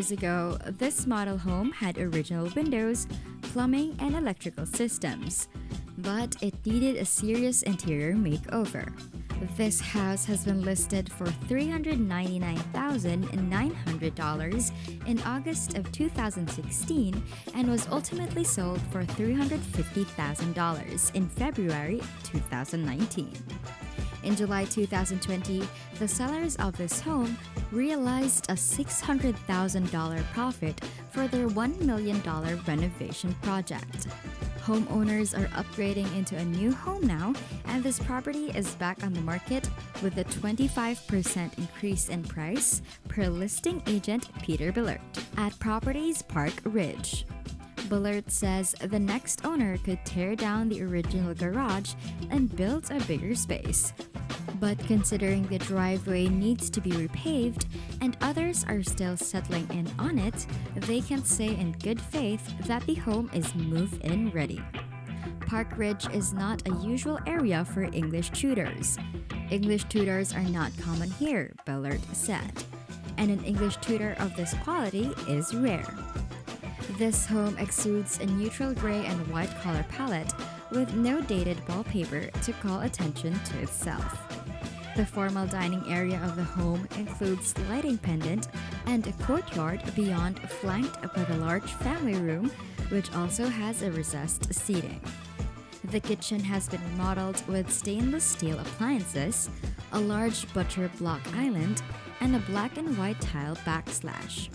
years ago, this model home had original windows, plumbing, and electrical systems, but it needed a serious interior makeover. This house has been listed for $399,900 in August of 2016 and was ultimately sold for $350,000 in February 2019. In July 2020, the sellers of this home realized a $600,000 profit for their $1 million renovation project. Homeowners are upgrading into a new home now, and this property is back on the market with a 25% increase in price per listing agent Peter Billert at Properties Park Ridge. Billert says the next owner could tear down the original garage and build a bigger space. But considering the driveway needs to be repaved and others are still settling in on it, they can say in good faith that the home is move-in ready. Park Ridge is not a usual area for English Tudors. English Tudors are not common here, Billert said, and an English Tudor of this quality is rare. This home exudes a neutral gray and white color palette with no dated wallpaper to call attention to itself. The formal dining area of the home includes lighting pendant and a courtyard beyond, flanked by a large family room, which also has a recessed seating. The kitchen has been remodeled with stainless steel appliances, a large butcher block island, and a black and white tile backslash.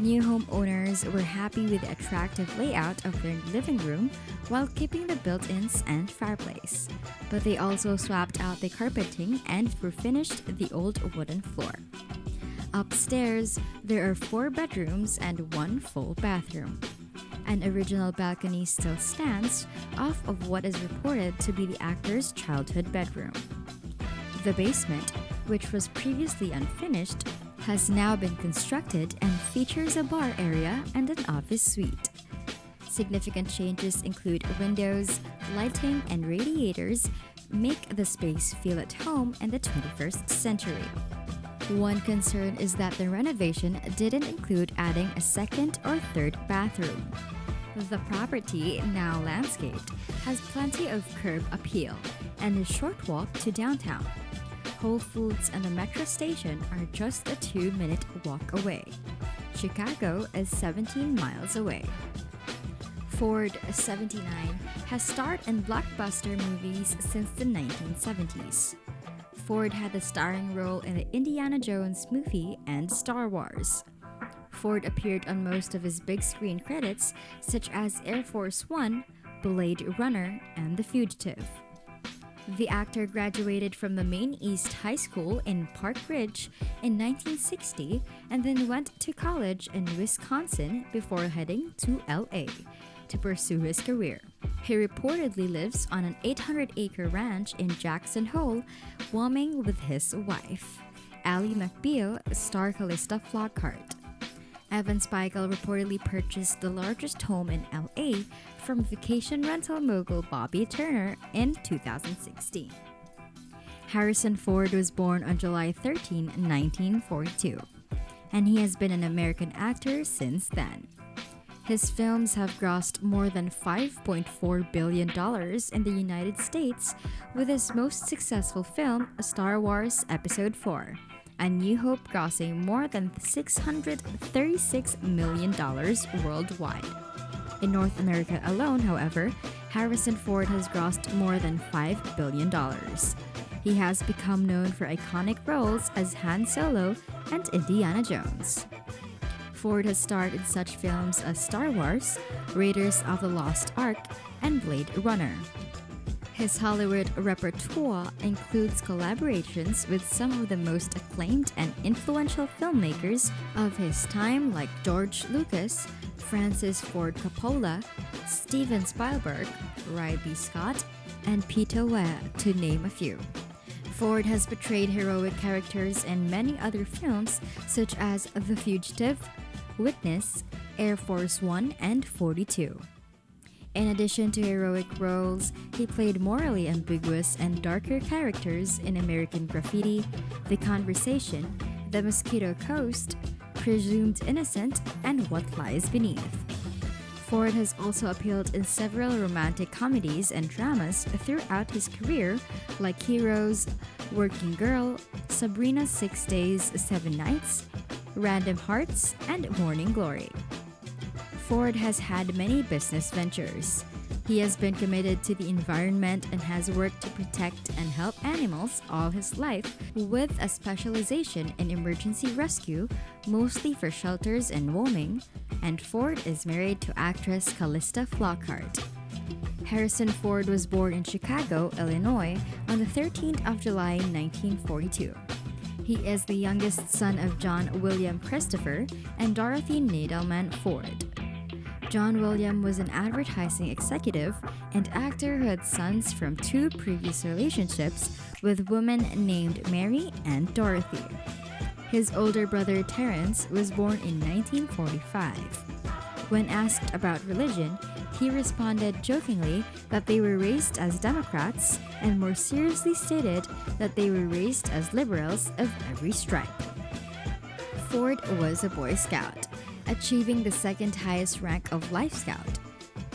New homeowners were happy with the attractive layout of their living room while keeping the built-ins and fireplace, but they also swapped out the carpeting and refinished the old wooden floor. Upstairs, there are 4 bedrooms and 1 full bathroom. An original balcony still stands off of what is reported to be the actor's childhood bedroom. The basement, which was previously unfinished, has now been constructed and features a bar area and an office suite. Significant changes include windows, lighting, and radiators make the space feel at home in the 21st century. One concern is that the renovation didn't include adding a second or third bathroom. The property, now landscaped, has plenty of curb appeal and a short walk to downtown. Whole Foods and the metro station are just a 2-minute walk away. Chicago is 17 miles away. Ford, 79, has starred in blockbuster movies since the 1970s. Ford had a starring role in the Indiana Jones movie and Star Wars. Ford appeared on most of his big screen credits, such as Air Force One, Blade Runner, and The Fugitive. The actor graduated from the Maine East High School in Park Ridge in 1960 and then went to college in Wisconsin before heading to LA to pursue his career. He reportedly lives on an 800-acre ranch in Jackson Hole, Wyoming with his wife, Ally McBeal, star Callista Flockhart. Evan Spiegel reportedly purchased the largest home in LA from vacation rental mogul Bobby Turner in 2016. Harrison Ford was born on July 13, 1942, and he has been an American actor since then. His films have grossed more than $5.4 billion in the United States, with his most successful film, Star Wars Episode IV, A New Hope, grossing more than $636 million worldwide. In North America alone, however, Harrison Ford has grossed more than $5 billion. He has become known for iconic roles as Han Solo and Indiana Jones. Ford has starred in such films as Star Wars, Raiders of the Lost Ark, and Blade Runner. His Hollywood repertoire includes collaborations with some of the most acclaimed and influential filmmakers of his time, like George Lucas, Francis Ford Coppola, Steven Spielberg, Ridley Scott, and Peter Weir, to name a few. Ford has portrayed heroic characters in many other films, such as The Fugitive, Witness, Air Force One, and 42. In addition to heroic roles, he played morally ambiguous and darker characters in American Graffiti, The Conversation, The Mosquito Coast, Presumed Innocent, and What Lies Beneath. Ford has also appeared in several romantic comedies and dramas throughout his career, like Heroes, Working Girl, Sabrina's 6 Days, 7 Nights, Random Hearts, and Morning Glory. Ford has had many business ventures. He has been committed to the environment and has worked to protect and help animals all his life, with a specialization in emergency rescue, mostly for shelters and roaming, and Ford is married to actress Callista Flockhart. Harrison Ford was born in Chicago, Illinois on the 13th of July 1942. He is the youngest son of John William Christopher and Dorothy Nadelman Ford. John William was an advertising executive and actor who had sons from 2 previous relationships with women named Mary and Dorothy. His older brother Terrence was born in 1945. When asked about religion, he responded jokingly that they were raised as Democrats and more seriously stated that they were raised as liberals of every stripe. Ford was a Boy Scout, achieving the second highest rank of Life Scout.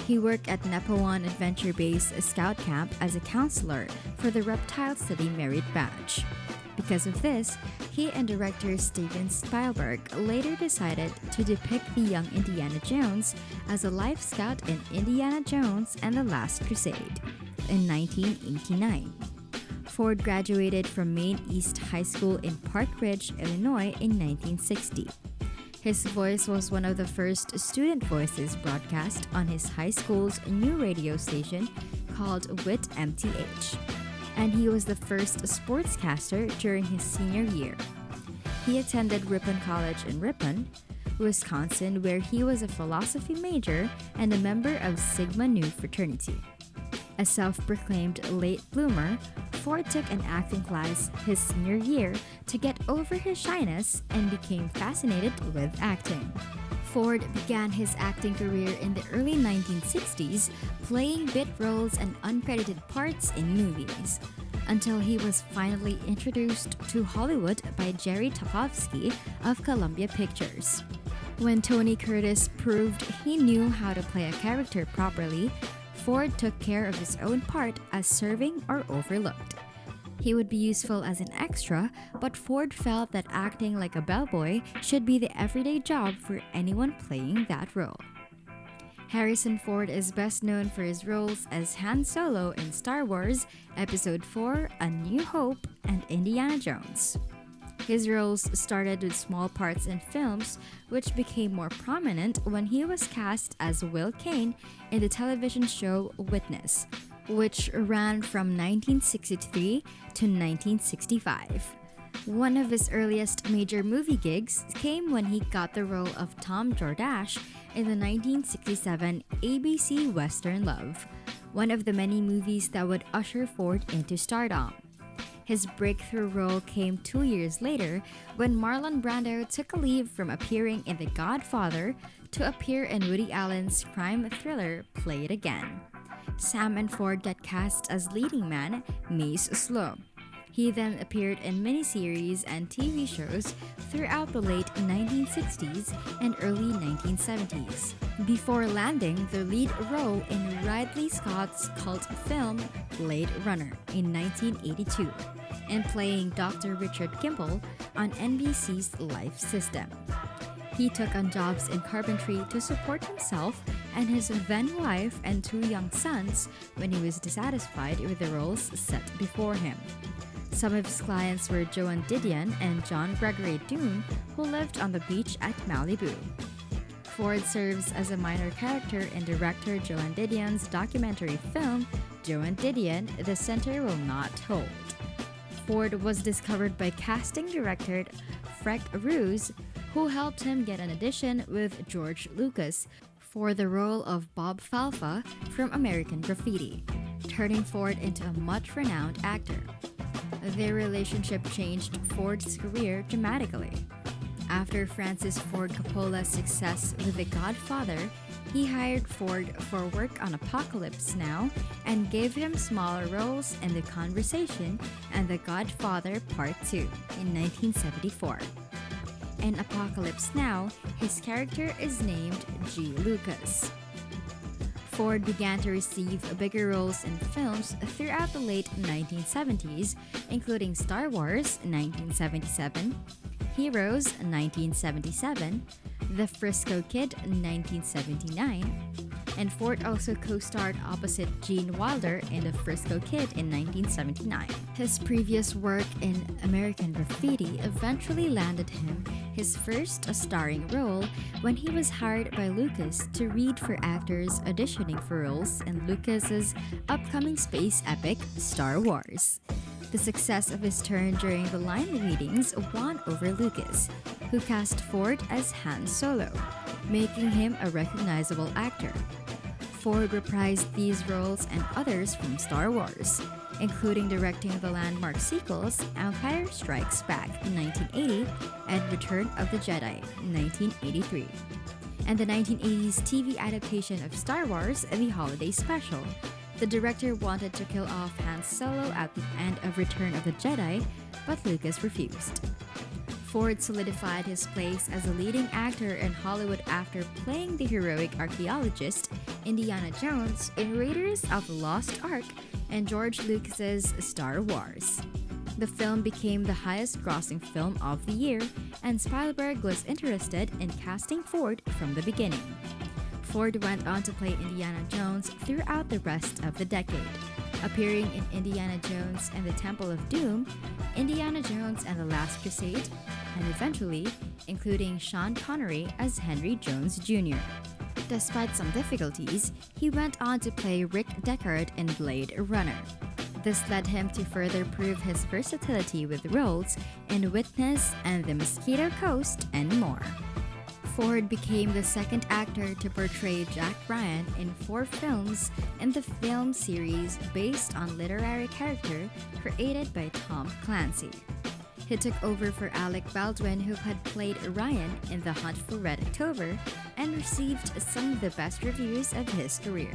He worked at Nepawan Adventure Base Scout Camp as a counselor for the Reptile City Merit Badge. Because of this, he and director Steven Spielberg later decided to depict the young Indiana Jones as a Life Scout in Indiana Jones and the Last Crusade in 1989. Ford graduated from Maine East High School in Park Ridge, Illinois in 1960. His voice was one of the first student voices broadcast on his high school's new radio station called WIT MTH, and he was the first sportscaster during his senior year. He attended Ripon College in Ripon, Wisconsin, where he was a philosophy major and a member of Sigma Nu fraternity. A self-proclaimed late bloomer, Ford took an acting class his senior year to get over his shyness and became fascinated with acting. Ford began his acting career in the early 1960s, playing bit roles and uncredited parts in movies, until he was finally introduced to Hollywood by Jerry Tarkovsky of Columbia Pictures. When Tony Curtis proved he knew how to play a character properly, Ford took care of his own part as serving or overlooked. He would be useful as an extra, but Ford felt that acting like a bellboy should be the everyday job for anyone playing that role. Harrison Ford is best known for his roles as Han Solo in Star Wars Episode 4, A New Hope, and Indiana Jones. His roles started with small parts in films, which became more prominent when he was cast as Will Kane in the television show Witness, which ran from 1963 to 1965. One of his earliest major movie gigs came when he got the role of Tom Jordache in the 1967 ABC Western Love, one of the many movies that would usher Ford into stardom. His breakthrough role came 2 years later when Marlon Brando took a leave from appearing in The Godfather to appear in Woody Allen's crime thriller Play It Again. Sam and Ford got cast as leading man Mace Slow. He then appeared in miniseries and TV shows throughout the late 1960s and early 1970s, before landing the lead role in Ridley Scott's cult film Blade Runner in 1982, and playing Dr. Richard Kimball on NBC's Life System. He took on jobs in carpentry to support himself and his then wife and 2 young sons when he was dissatisfied with the roles set before him. Some of his clients were JOAN DIDION and John Gregory Dunne, who lived on the beach at Malibu. Ford serves as a minor character in director JOAN Didion's documentary film, JOAN Didion, The Center Will Not Hold. Ford was discovered by casting director Freck Ruse, who helped him get an audition with George Lucas for the role of Bob Falfa from American Graffiti, turning Ford into a much-renowned actor. Their relationship changed Ford's career dramatically. After Francis Ford Coppola's success with The Godfather, he hired Ford for work on Apocalypse Now and gave him smaller roles in The Conversation and The Godfather Part 2 in 1974. In Apocalypse Now, his character is named G. Lucas. Ford began to receive bigger roles in films throughout the late 1970s, including Star Wars 1977, Heroes 1977, The Frisco Kid 1979, and Ford also co-starred opposite Gene Wilder in The Frisco Kid in 1979. His previous work in American Graffiti eventually landed him his first starring role when he was hired by Lucas to read for actors auditioning for roles in Lucas's upcoming space epic Star Wars. The success of his turn during the line readings won over Lucas, who cast Ford as Han Solo, making him a recognizable actor. Ford reprised these roles and others from Star Wars, including directing the landmark sequels Empire Strikes Back in 1980 and Return of the Jedi in 1983, and the 1980s TV adaptation of Star Wars, The Holiday Special. The director wanted to kill off Han Solo at the end of Return of the Jedi, but Lucas refused. Ford solidified his place as a leading actor in Hollywood after playing the heroic archaeologist Indiana Jones in Raiders of the Lost Ark and George Lucas's Star Wars. The film became the highest-grossing film of the year, and Spielberg was interested in casting Ford from the beginning. Ford went on to play Indiana Jones throughout the rest of the decade, appearing in Indiana Jones and the Temple of Doom, Indiana Jones and the Last Crusade, and eventually including Sean Connery as Henry Jones Jr. Despite some difficulties, he went on to play Rick Deckard in Blade Runner. This led him to further prove his versatility with roles in Witness and The Mosquito Coast and more. Ford became the second actor to portray Jack Ryan in 4 films in the film series based on literary character created by Tom Clancy. He took over for Alec Baldwin, who had played Ryan in The Hunt for Red October and received some of the best reviews of his career.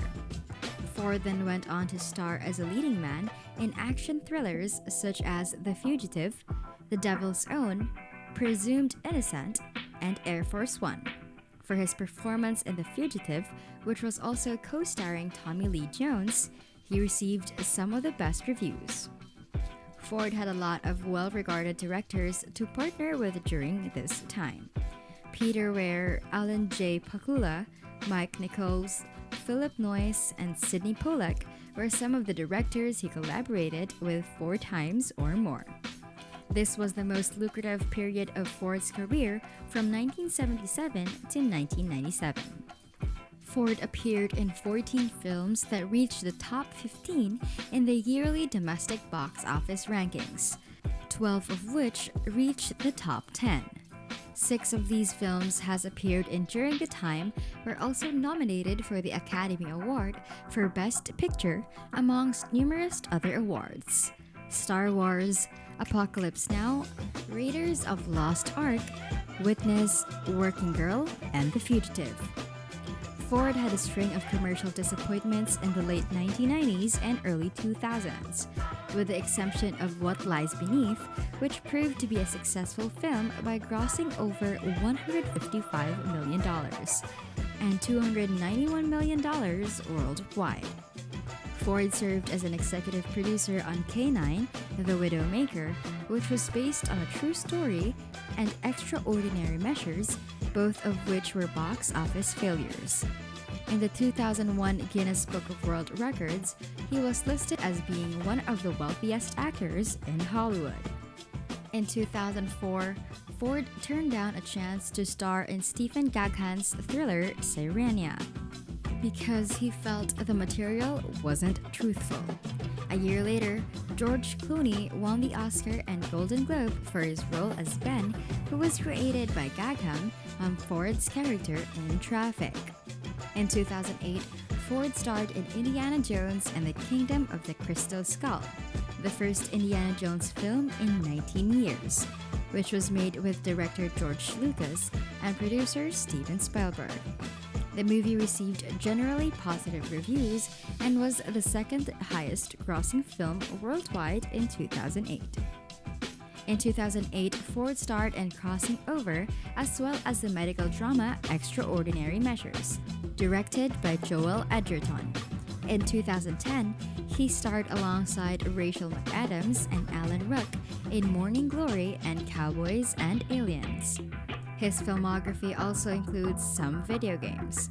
Ford then went on to star as a leading man in action thrillers such as The Fugitive, The Devil's Own, Presumed Innocent, and Air Force One. For his performance in The Fugitive, which was also co-starring Tommy Lee Jones, he received some of the best reviews. Ford had a lot of well-regarded directors to partner with during this time. Peter Weir, Alan J. Pakula, Mike Nichols, Philip Noyce, and Sidney Pollack were some of the directors he collaborated with 4 times or more. This was the most lucrative period of Ford's career from 1977 to 1997. Ford appeared in 14 films that reached the top 15 in the yearly domestic box office rankings, 12 of which reached the top 10. 6 of these films has appeared in during the time were also nominated for the Academy Award for Best Picture amongst numerous other awards: Star Wars, Apocalypse Now, Raiders of the Lost Ark, Witness, Working Girl, and The Fugitive. Ford had a string of commercial disappointments in the late 1990s and early 2000s, with the exception of What Lies Beneath, which proved to be a successful film by grossing over $155 million and $291 million worldwide. Ford served as an executive producer on K-9, The Widowmaker, which was based on a true story, and Extraordinary Measures, both of which were box office failures. In the 2001 Guinness Book of World Records, he was listed as being one of the wealthiest actors in Hollywood. In 2004, Ford turned down a chance to star in Stephen Gaghan's thriller Sirenia because he felt the material wasn't truthful. A year later, George Clooney won the Oscar and Golden Globe for his role as Ben, who was created by Gaghan on Ford's character in Traffic. In 2008, Ford starred in Indiana Jones and the Kingdom of the Crystal Skull, the first Indiana Jones film in 19 years, which was made with director George Lucas and producer Steven Spielberg. The movie received generally positive reviews and was the second highest grossing film worldwide in 2008. In 2008, Ford starred in Crossing Over, as well as the medical drama Extraordinary Measures, directed by Joel Edgerton. In 2010, he starred alongside Rachel McAdams and Alan Ruck in Morning Glory and Cowboys and Aliens. His filmography also includes some video games.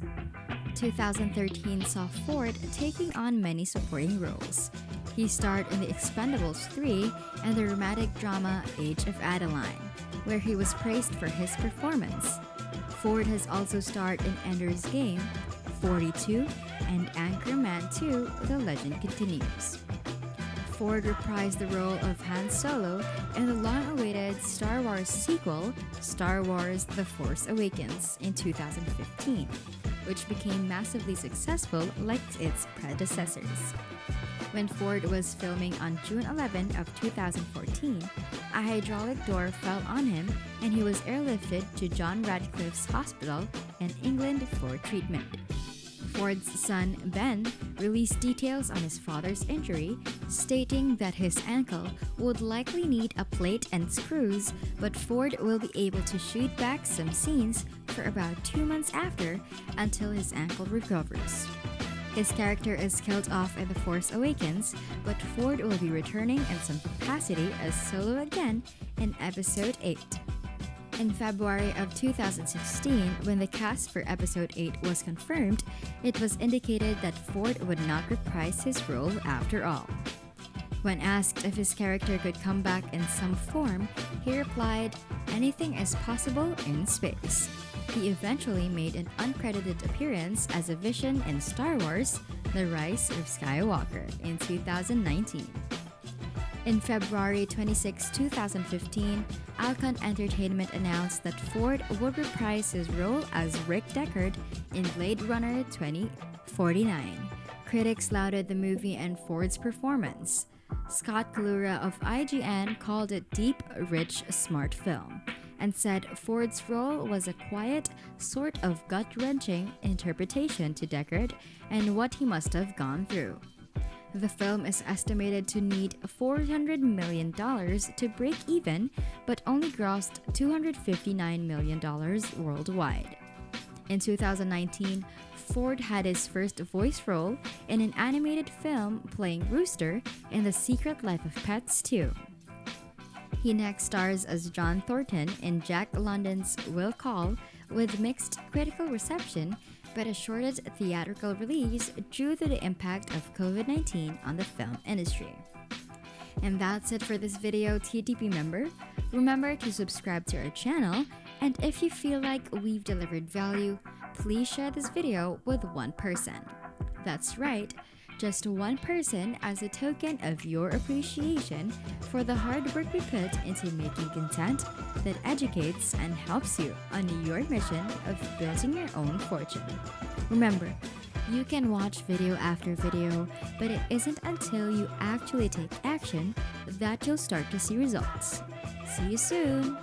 2013 saw Ford taking on many supporting roles. He starred in The Expendables 3 and the romantic drama Age of Adeline, where he was praised for his performance. Ford has also starred in Ender's Game, 42, and Anchorman 2: The Legend Continues. Ford reprised the role of Han Solo in the long-awaited Star Wars sequel, Star Wars: The Force Awakens, in 2015, which became massively successful like its predecessors. When Ford was filming on June 11 of 2014, a hydraulic door fell on him and he was airlifted to John Radcliffe's hospital in England for treatment. Ford's son, Ben, released details on his father's injury, stating that his ankle would likely need a plate and screws, but Ford will be able to shoot back some scenes for about 2 months after until his ankle recovers. His character is killed off in The Force Awakens, but Ford will be returning in some capacity as Solo again in Episode 8. In February of 2016, when the cast for Episode 8 was confirmed, it was indicated that Ford would not reprise his role after all. When asked if his character could come back in some form, he replied, "Anything is possible in space." He eventually made an uncredited appearance as a Vision in Star Wars: The Rise of Skywalker in 2019. In February 26, 2015, Alcon Entertainment announced that Ford would reprise his role as Rick Deckard in Blade Runner 2049. Critics lauded the movie and Ford's performance. Scott Kalura of IGN called it deep, rich, smart film, and said Ford's role was a quiet, sort of gut-wrenching interpretation to Deckard and what he must have gone through. The film is estimated to need $400 million to break even, but only grossed $259 million worldwide. In 2019, Ford had his first voice role in an animated film playing Rooster in The Secret Life of Pets 2. He next stars as John Thornton in Jack London's Will Call, with mixed critical reception but a shorted theatrical release due to the impact of COVID-19 on the film industry. And that's it for this video, TTP member. Remember to subscribe to our channel, and if you feel like we've delivered value, please share this video with one person. That's right, just one person, as a token of your appreciation for the hard work we put into making content that educates and helps you on your mission of building your own fortune. Remember, you can watch video after video, but it isn't until you actually take action that you'll start to see results. See you soon!